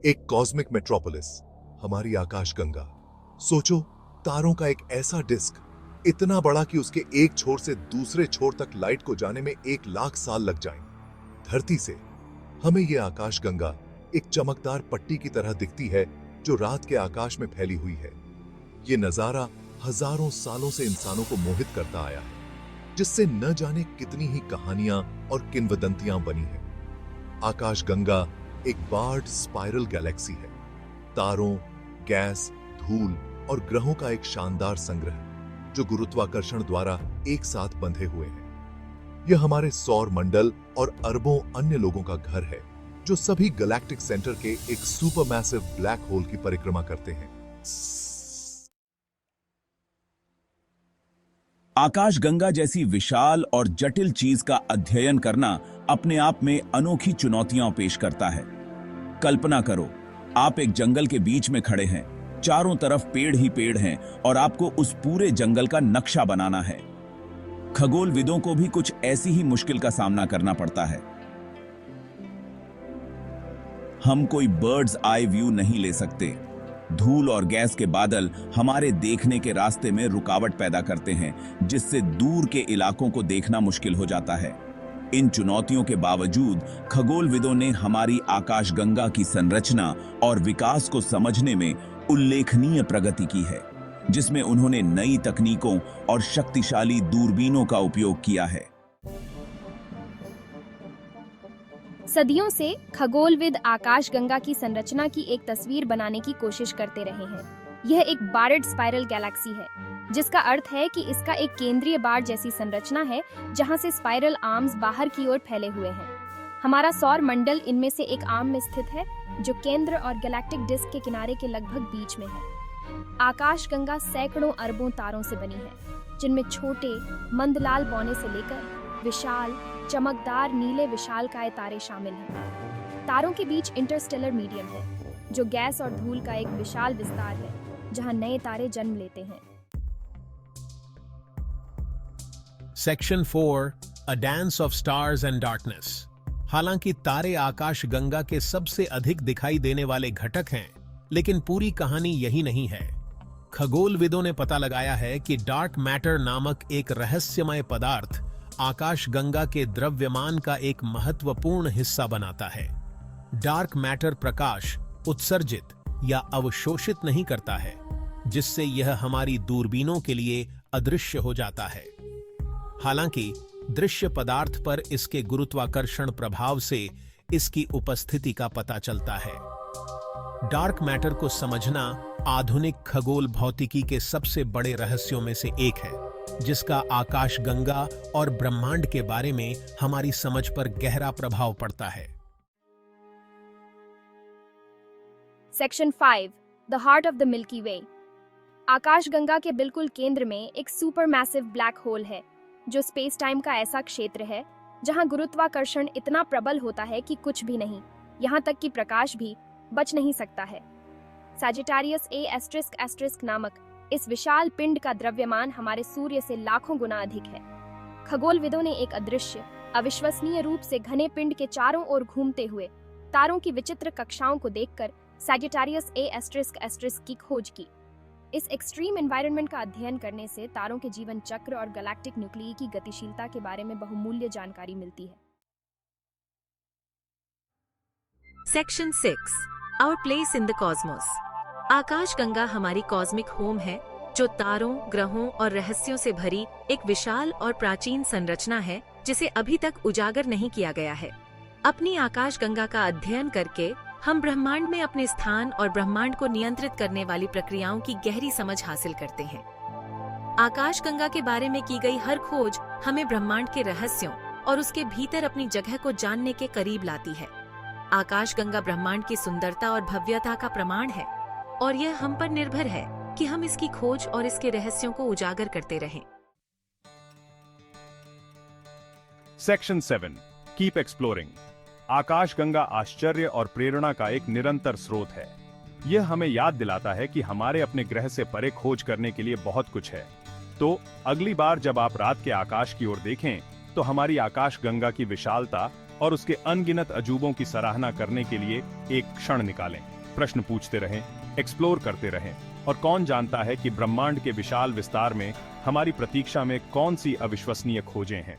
एक cosmic metropolis, हमारी आकाशगंगा। सोचो, तारों का एक ऐसा डिस्क, इतना बड़ा कि उसके एक छोर से दूसरे छोर तक लाइट को जाने में 1,00,000 साल लग जाएं। धरती से हमें यह आकाशगंगा एक चमकदार पट्टी की तरह दिखती है जो रात के आकाश में फैली हुई है। यह नजारा हजारों सालों से इंसानों को मोहित करता आया है, जिससे न जाने कितनी ही कहानियां और किंवदंतियां बनी हैं। आकाशगंगा एक बार्ड स्पाइरल गैलेक्सी है, तारों, गैस, धूल और ग्रहों का एक शानदार संग्रह जो गुरुत्वाकर्षण द्वारा एक साथ बंधे हुए हैं। यह हमारे सौर मंडल और अरबों अन्य लोगों का घर है जो सभी गैलेक्टिक सेंटर के एक सुपरमैसिव ब्लैक होल की परिक्रमा करते हैं। आकाशगंगा जैसी विशाल और जटिल चीज का अध्ययन करना अपने आप में अनोखी चुनौतियां पेश करता है। कल्पना करो, आप एक जंगल के बीच में खड़े हैं, चारों तरफ पेड़ ही पेड़ हैं और आपको उस पूरे जंगल का नक्शा बनाना है। खगोलविदों को भी कुछ ऐसी ही मुश्किल का सामना करना पड़ता है। हम कोई बर्ड्स आई व्यू नहीं ले सकते। धूल और गैस के बादल हमारे देखने के रास्ते में रुकावट पैदा करते हैं, जिससे दूर के इलाकों को देखना मुश्किल हो जाता है। इन चुनौतियों के बावजूद खगोलविदों ने हमारी आकाशगंगा की संरचना और विकास को समझने में उल्लेखनीय प्रगति की है, जिसमें उन्होंने नई तकनीकों और शक्तिशाली दूरबीनों का उपयोग किया है। सदियों से खगोलविद आकाशगंगा की संरचना की एक तस्वीर बनाने की कोशिश करते रहे हैं। यह एक बार्ड स्पाइरल गैलेक्सी है, जिसका अर्थ है कि इसका एक केंद्रीय बार जैसी संरचना है जहां से स्पाइरल आर्म्स बाहर की ओर फैले हुए हैं। हमारा सौर मंडल इनमें से एक आर्म में स्थित है, जो केंद्र और गैलेक्टिक डिस्क के किनारे के लगभग बीच में है। आकाशगंगा सैकड़ों अरबों तारों से बनी है, जिनमें छोटे मंदलाल बौने से लेकर विशाल चमकदार नीले विशालकाय तारे शामिल हैं। तारों के बीच इंटरस्टेलर मीडियम है, जो गैस और धूल का एक विशाल विस्तार है, जहां नए तारे जन्म लेते हैं। Section 4, a dance of stars and darkness. हालांकि तारे आकाशगंगा के सबसे अधिक दिखाई देने वाले घटक हैं, लेकिन पूरी कहानी यही नहीं है। खगोलविदों ने पता लगाया है कि डार्क मैटर नामक एक रहस्यमय पदार्थ आकाशगंगा के द्रव्यमान का एक महत्वपूर्ण हिस्सा बनाता है। डार्क मैटर प्रकाश उत्सर्जित या अवशोषित नहीं करता है, जिससे यह हमारी दूरबीनों के लिए अदृश्य हो जाता है। हालांकि दृश्य पदार्थ पर इसके गुरुत्वाकर्षण प्रभाव से इसकी उपस्थिति का पता चलता है। डार्क मैटर को समझना आधुनिक खगोल भौतिकी के सबसे बड़े रहस्यों में से एक है, जिसका आकाशगंगा और ब्रह्मांड के बारे में हमारी समझ पर गहरा प्रभाव पड़ता है। Section 5, the heart of the Milky Way. आकाशगंगा के बिल्कुल केंद्र में एक सुपरमैसिव ब्लैक होल है, जो स्पेस टाइम का ऐसा क्षेत्र है जहां गुरुत्वाकर्षण इतना प्रबल होता है कि कुछ भी नहीं, यहां तक कि प्रकाश भी बच नहीं सकता है। सैजिटारियस A** नामक इस विशाल पिंड का द्रव्यमान हमारे सूर्य से लाखों गुना अधिक है। खगोलविदों ने एक अदृश्य, अविश्वसनीय रूप से घने पिंड के चारों ओर घूमते हुए तारों की विचित्र कक्षाओं को देखकर सैजिटारियस A** की खोज की। इस एक्सट्रीम एनवायरनमेंट का अध्ययन करने से तारों के जीवन चक्र और गैलेक्टिक न्यूक्लियी की गतिशीलता के बारे में बहुमूल्य जानकारी मिलती है। Section 6, our place in the cosmos. आकाशगंगा हमारी कॉस्मिक होम है, जो तारों, ग्रहों और रहस्यों से भरी एक विशाल और प्राचीन संरचना है, जिसे अभी तक उजागर नहीं किया गया है। अपनी आकाशगंगा का अध्ययन करके हम ब्रह्मांड में अपने स्थान और ब्रह्मांड को नियंत्रित करने वाली प्रक्रियाओं की गहरी समझ हासिल करते हैं। आकाशगंगा के बारे में की गई हर खोज हमें ब्रह्मांड के रहस्यों और उसके भीतर अपनी जगह को जानने के करीब लाती है। आकाशगंगा ब्रह्मांड की सुंदरता और भव्यता का प्रमाण है, और यह हम पर निर्भर है कि हम इसकी खोज और इसके रहस्यों को उजागर करते रहें। Section 7, keep exploring. आकाशगंगा आश्चर्य और प्रेरणा का एक निरंतर स्रोत है। यह हमें याद दिलाता है कि हमारे अपने ग्रह से परे खोज करने के लिए बहुत कुछ है। तो अगली बार जब आप रात के आकाश की ओर देखें, तो हमारी आकाशगंगा की विशालता और उसके अनगिनत अजूबों की सराहना करने के लिए एक क्षण निकालें। प्रश्न पूछते रहें, एक्सप्लोर करते रहें, और कौन जानता है कि ब्रह्मांड के विशाल विस्तार में हमारी प्रतीक्षा में कौन सी अविश्वसनीय खोजें हैं।